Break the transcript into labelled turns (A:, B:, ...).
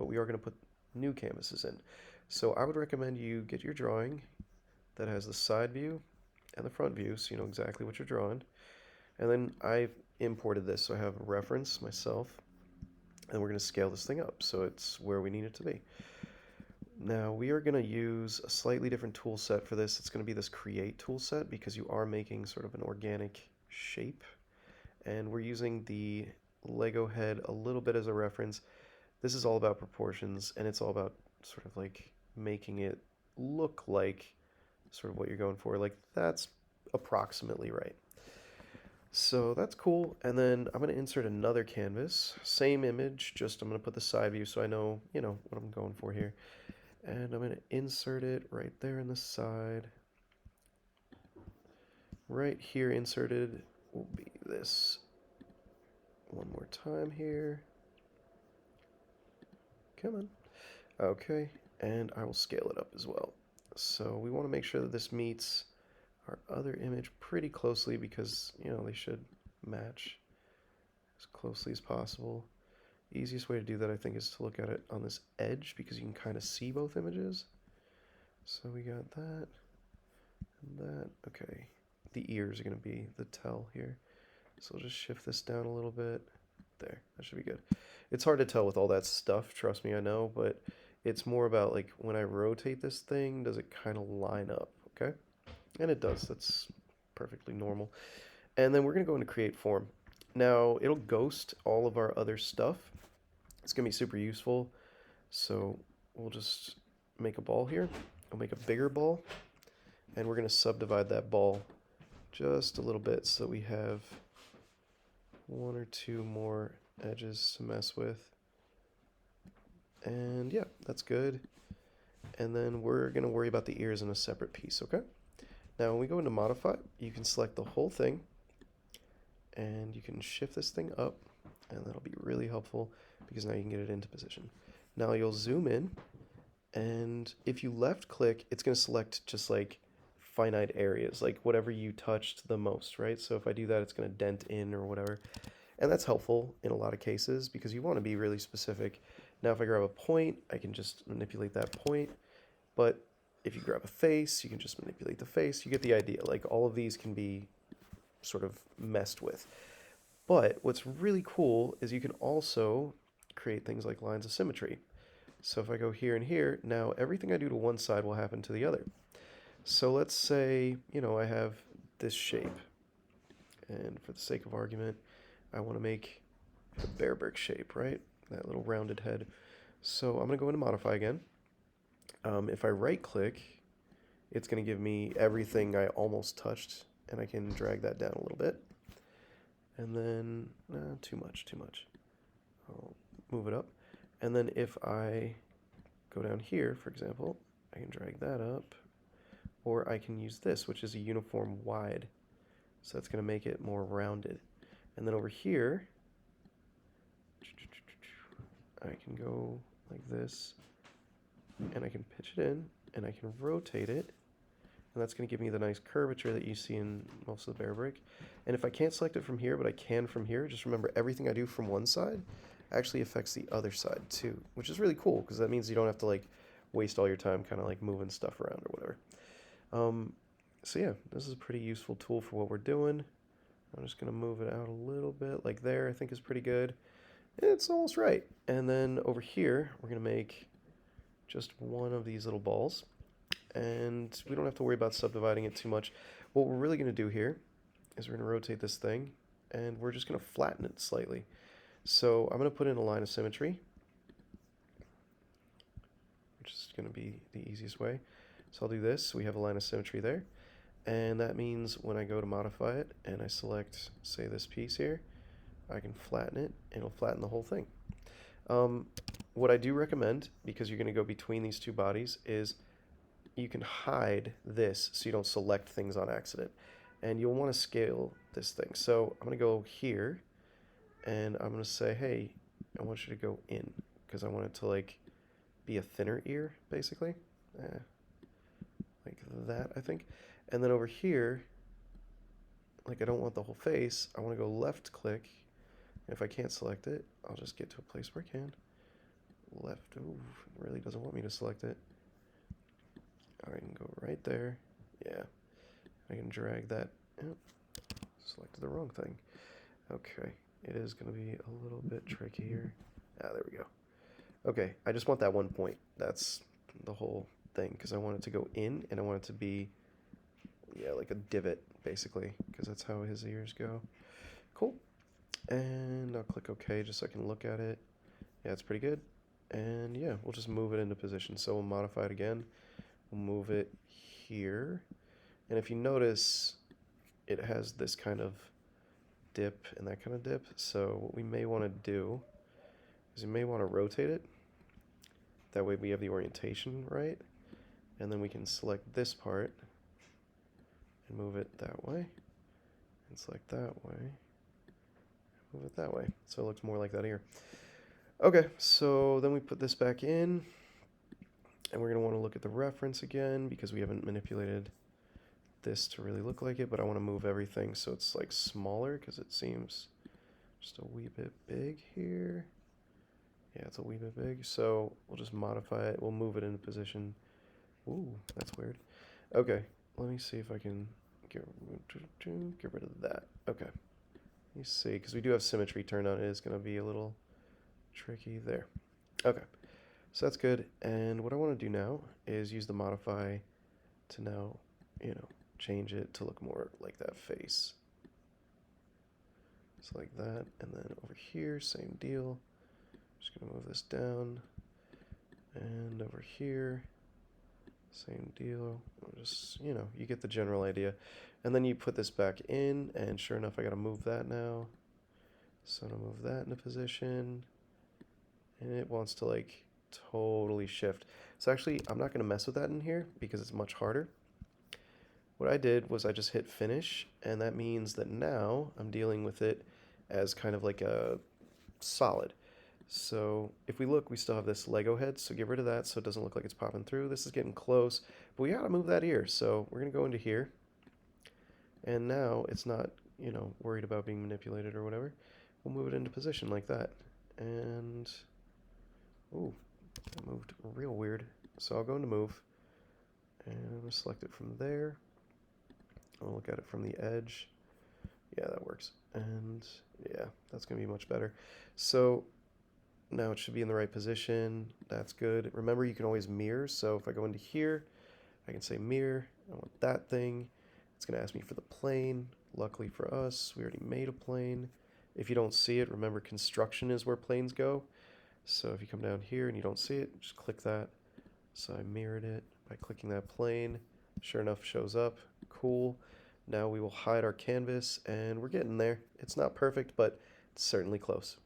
A: but we are going to put new canvases in. So I would recommend you get your drawing that has the side view and the front view so you know exactly what you're drawing. And then I've imported this so I have a reference myself, and we're going to scale this thing up so it's where we need it to be. Now we are going to use a slightly different tool set for this. It's going to be this create tool set because you are making sort of an organic shape, and we're using the Lego head a little bit as a reference. This is all about proportions, and it's all about sort of like making it look like sort of what you're going for. Like that's approximately right. So that's cool. And then I'm going to insert another canvas, same image, just I'm going to put the side view so I know, what I'm going for here. And I'm going to insert it right there in the side. Right here inserted will be this. One more time here. Come on. Okay, and I will scale it up as well. So we want to make sure that this meets our other image pretty closely because, they should match as closely as possible. The easiest way to do that, I think, is to look at it on this edge because you can kind of see both images. So we got that and that. Okay, the ears are going to be the tell here. So I'll just shift this down a little bit. There, that should be good. It's hard to tell with all that stuff, trust me, I know, but it's more about like when I rotate this thing, does it kind of line up, okay? And it does, that's perfectly normal. And then we're gonna go into create form. Now, it'll ghost all of our other stuff. It's gonna be super useful. So we'll just make a ball here. I'll make a bigger ball, and we're gonna subdivide that ball just a little bit so we have one or two more edges to mess with. And yeah, that's good. And then we're going to worry about the ears in a separate piece, okay? Now when we go into modify, you can select the whole thing and you can shift this thing up, and that'll be really helpful because now you can get it into position. Now you'll zoom in, and if you left click, it's going to select just like finite areas, like whatever you touched the most, right? So if I do that, it's going to dent in or whatever. And that's helpful in a lot of cases because you want to be really specific. Now if I grab a point, I can just manipulate that point. But if you grab a face, you can just manipulate the face. You get the idea. Like all of these can be sort of messed with. But what's really cool is you can also create things like lines of symmetry. So if I go here and here, now everything I do to one side will happen to the other. So let's say, I have this shape. And for the sake of argument, I want to make the bearbrick shape, right? That little rounded head. So I'm going to go into modify again. If I right click, it's going to give me everything I almost touched, and I can drag that down a little bit. And then, too much. I'll move it up. And then if I go down here, for example, I can drag that up, or I can use this, which is a uniform wide. So that's going to make it more rounded. And then over here, I can go like this, and I can pitch it in, and I can rotate it, and that's going to give me the nice curvature that you see in most of the bearbrick. And if I can't select it from here, but I can from here, just remember everything I do from one side actually affects the other side too, which is really cool because that means you don't have to like waste all your time kind of like moving stuff around or whatever. So yeah, this is a pretty useful tool for what we're doing. I'm just going to move it out a little bit, like there, I think is pretty good. It's almost right. And then over here, we're going to make just one of these little balls. And we don't have to worry about subdividing it too much. What we're really going to do here is we're going to rotate this thing, and we're just going to flatten it slightly. So I'm going to put in a line of symmetry, which is going to be the easiest way. So I'll do this. So we have a line of symmetry there. And that means when I go to modify it and I select, say, this piece here, I can flatten it, and it'll flatten the whole thing. What I do recommend, because you're going to go between these two bodies, is you can hide this so you don't select things on accident. And you'll want to scale this thing. So I'm going to go here, and I'm going to say, hey, I want you to go in, because I want it to like be a thinner ear, basically. Like that, I think. And then over here, like I don't want the whole face, I want to go left click. And if I can't select it, I'll just get to a place where I can. Left, really doesn't want me to select it. I can go right there. Yeah. I can drag that. Oh, selected the wrong thing. Okay. It is going to be a little bit tricky here. Ah, there we go. Okay, I just want that one point. That's the whole thing, because I want it to go in, and I want it to be, yeah, like a divot, basically, because that's how his ears go. Cool. And I'll click OK just so I can look at it. Yeah, it's pretty good. And yeah, we'll just move it into position. So we'll modify it again. We'll move it here. And if you notice, it has this kind of dip and that kind of dip. So what we may want to do is we may want to rotate it. That way we have the orientation right. And then we can select this part and move it that way. And select that way. Move it that way. So it looks more like that here. Okay, so then we put this back in. And we're going to want to look at the reference again because we haven't manipulated this to really look like it, but I want to move everything so it's like smaller because it seems just a wee bit big here. Yeah, it's a wee bit big, so we'll just modify it. We'll move it into position. Ooh, that's weird. Okay, let me see if I can get rid of that. Okay, let me see, because we do have symmetry turned on. It is going to be a little tricky there. Okay, so that's good. And what I want to do now is use the modify to now, change it to look more like that face. So like that, and then over here, same deal. Just gonna move this down, and over here, same deal. Just, you get the general idea. And then you put this back in, and sure enough, I gotta move that now. So I'm gonna move that into position, and it wants to like totally shift. So actually, I'm not gonna mess with that in here because it's much harder. What I did was I just hit finish, and that means that now I'm dealing with it as kind of like a solid. So if we look, we still have this Lego head, so get rid of that so it doesn't look like it's popping through. This is getting close, but we gotta move that ear. So we're gonna go into here, and now it's not, worried about being manipulated or whatever. We'll move it into position like that. And, ooh, that moved real weird. So I'll go into move, and I'm gonna select it from there. I'll look at it from the edge. Yeah, that works. And yeah, that's going to be much better. So now it should be in the right position. That's good. Remember, you can always mirror. So if I go into here, I can say mirror. I want that thing. It's going to ask me for the plane. Luckily for us, we already made a plane. If you don't see it, remember construction is where planes go. So if you come down here and you don't see it, just click that. So I mirrored it by clicking that plane. Sure enough, shows up. Cool. Now we will hide our canvas, and we're getting there. It's not perfect, but it's certainly close.